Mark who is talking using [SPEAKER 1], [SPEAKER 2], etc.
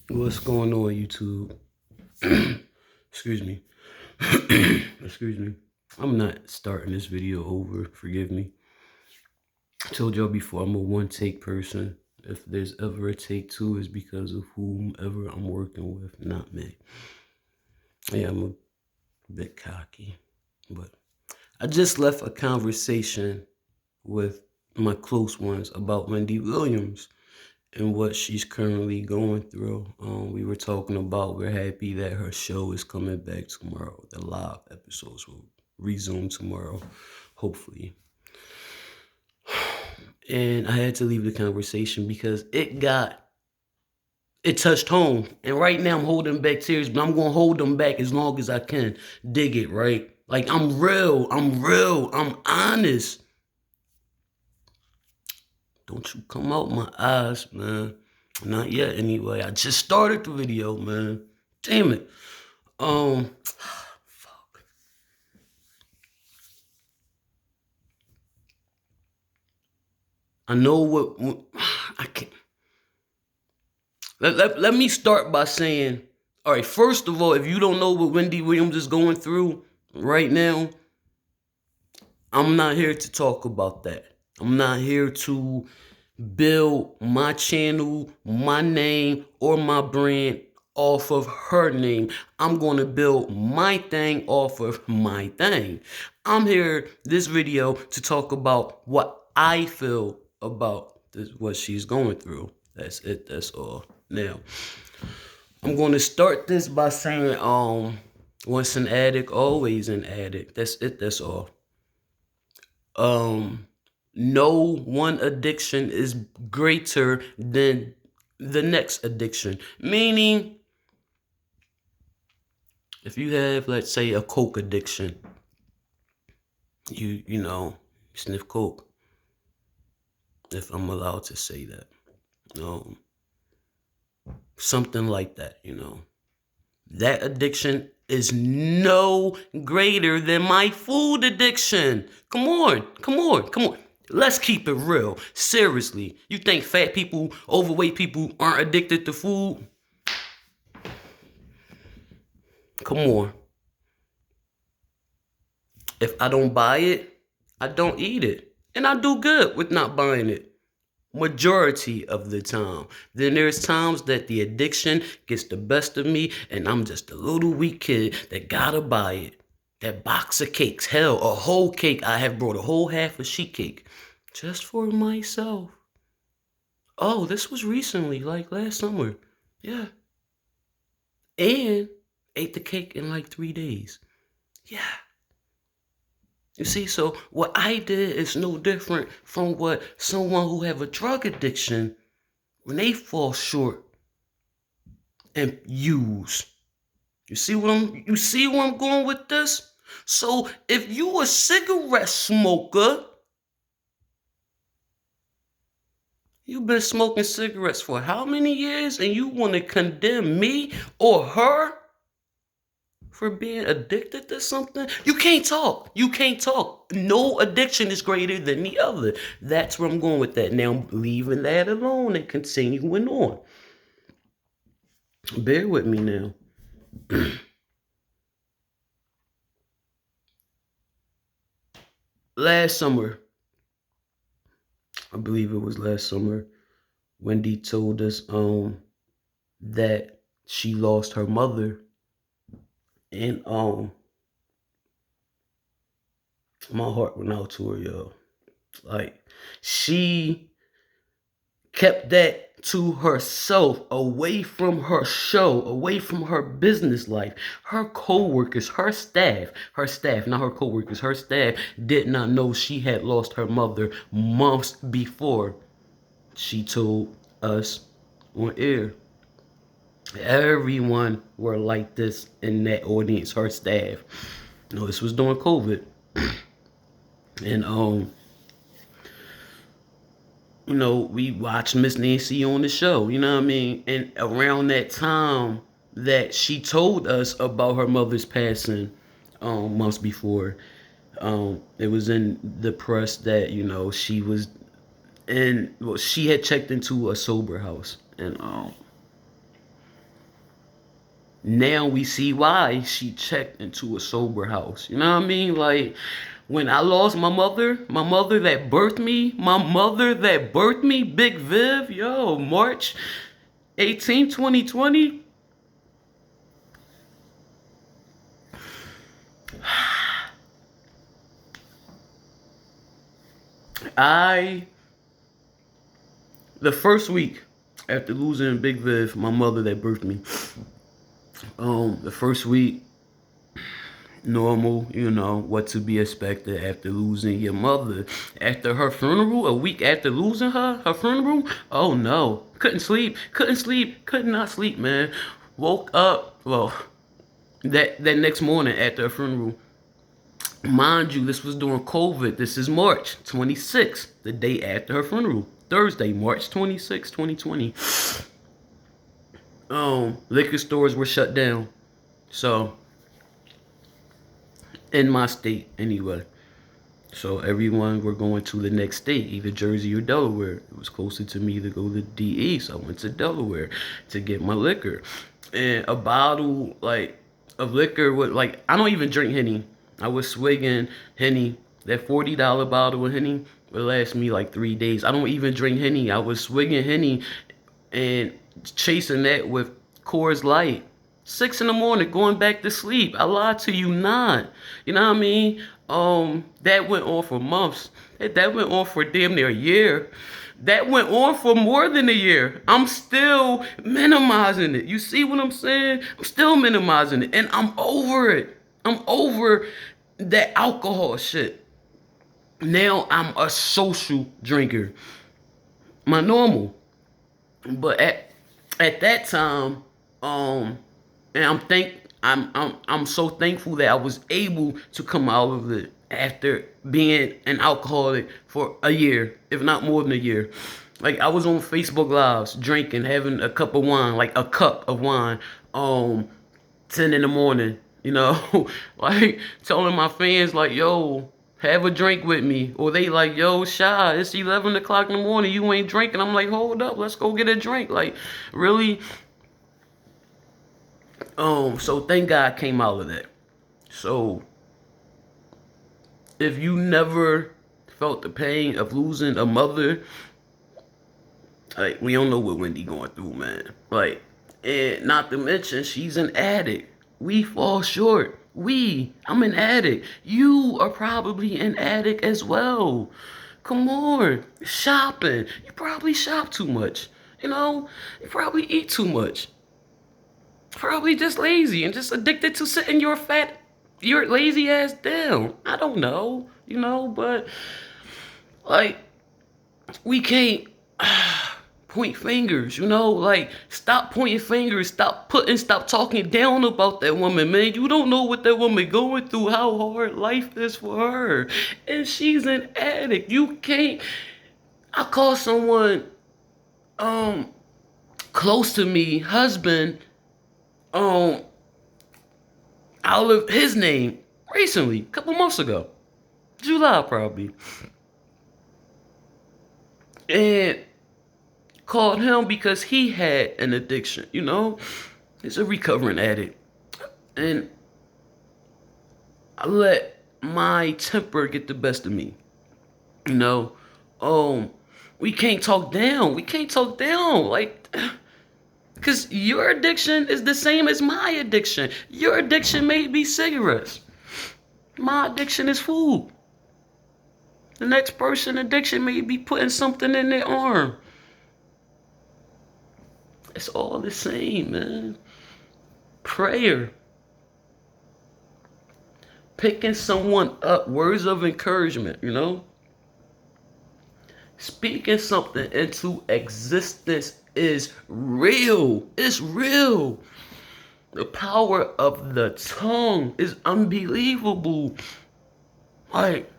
[SPEAKER 1] What's going on, YouTube? Excuse me. Excuse me. I'm not starting this video over. Forgive me. I told y'all before, I'm a one-take person. If there's ever a take two, it's because of whomever I'm working with, not me. Yeah, I'm a bit cocky. But I just left a conversation with my close ones about Wendy Williams and what she's currently going through. We were talking about we're happy that her show is coming back tomorrow. The live episodes will resume tomorrow, hopefully. And I had to leave the conversation because it touched home. And right now I'm holding back tears, but I'm gonna hold them back as long as I can. Dig it, right? Like I'm real, I'm honest. Don't you come out my eyes, man. Not yet, anyway. I just started the video, man. Damn it. Fuck. I know what I can't. Let me start by saying, all right, first of all, if you don't know what Wendy Williams is going through right now, I'm not here to talk about that. I'm not here to build my channel, my name, or my brand off of her name. I'm going to build my thing off of my thing. I'm here this video to talk about what I feel about what she's going through. That's it. That's all. Now, I'm going to start this by saying, once an addict, always an addict. That's it. That's all. No one addiction is greater than the next addiction. Meaning, if you have, let's say, a coke addiction, you know, sniff coke, if I'm allowed to say that. Something like that, you know. That addiction is no greater than my food addiction. Come on. Let's keep it real. Seriously, you think fat people, overweight people aren't addicted to food? Come on. If I don't buy it, I don't eat it. And I do good with not buying it. Majority of the time. Then there's times that the addiction gets the best of me and I'm just a little weak kid that gotta buy it. That box of cakes, hell, a whole cake. I have brought a whole half of sheet cake just for myself. Oh, this was recently, like last summer. Yeah. And ate the cake in like 3 days. Yeah. You see, so what I did is no different from what someone who have a drug addiction, when they fall short and use. You see where I'm going with this? So if you a cigarette smoker, you've been smoking cigarettes for how many years and you want to condemn me or her for being addicted to something? You can't talk. No addiction is greater than the other. That's where I'm going with that. Now I'm leaving that alone and continuing on. Bear with me now. Last summer, I believe it was last summer, Wendy told us that she lost her mother. And my heart went out to her, yo. Like, she kept that to herself, away from her show, away from her business life. Her co-workers, her staff, not her co-workers, her staff did not know she had lost her mother months before she told us on air. Everyone were like this in that audience, her staff. No, this was during COVID. And you know, we watched Miss Nancy on the show, you know what I mean? And around that time that she told us about her mother's passing, months before, it was in the press that, you know, she was in, well, she had checked into a sober house. And Now we see why she checked into a sober house. You know what I mean? Like, when I lost my mother that birthed me, Big Viv, yo, March 18, 2020. The first week after losing Big Viv, my mother that birthed me, the first week, normal, you know, what to be expected after losing your mother. After her funeral, a week after losing her funeral, oh no, could not sleep, man. Woke up, well, that next morning after her funeral. Mind you, this was during COVID. This is March 26th, the day after her funeral. Thursday, March 26th, 2020. Liquor stores were shut down. So, in my state, anyway. So everyone were going to the next state, either Jersey or Delaware. It was closer to me to go to DE, so I went to Delaware to get my liquor. And a bottle, like, of liquor would, like, I don't even drink Henny. I was swigging Henny. That $40 bottle of Henny would last me like 3 days. I don't even drink Henny. I was swigging Henny and chasing that with Coors Light. 6 in the morning, going back to sleep. I lied to you not. You know what I mean? That went on for months. That went on for damn near a year. That went on for more than a year. I'm still minimizing it. You see what I'm saying? I'm still minimizing it. And I'm over it. I'm over that alcohol shit. Now I'm a social drinker. My normal. But at that time, and I'm so thankful that I was able to come out of it after being an alcoholic for a year, if not more than a year. Like, I was on Facebook Lives drinking, having a cup of wine, like a cup of wine, 10 in the morning, you know, like telling my fans like, yo, have a drink with me. Or they like, yo, Shy, it's 11 o'clock in the morning, you ain't drinking. I'm like, hold up, let's go get a drink. Like, really? So thank God I came out of that. So, if you never felt the pain of losing a mother, like, we don't know what Wendy going through, man. Like, and not to mention, she's an addict. We fall short. I'm an addict. You are probably an addict as well. Come on, shopping. You probably shop too much. You know, you probably eat too much. Probably just lazy and just addicted to sitting your lazy ass down. I don't know, you know, but like, we can't point fingers, you know, like, stop pointing fingers, stop talking down about that woman, man. You don't know what that woman going through, how hard life is for her. And she's an addict. You can't, I call someone, close to me, husband, out of his name recently, a couple months ago, July probably, and called him because he had an addiction, you know, he's a recovering addict, and I let my temper get the best of me, you know. We can't talk down, like, because your addiction is the same as my addiction. Your addiction may be cigarettes. My addiction is food. The next person's addiction may be putting something in their arm. It's all the same, man. Prayer. Picking someone up. Words of encouragement, you know. Speaking something into existence is real. It's real. The power of the tongue is unbelievable. Like,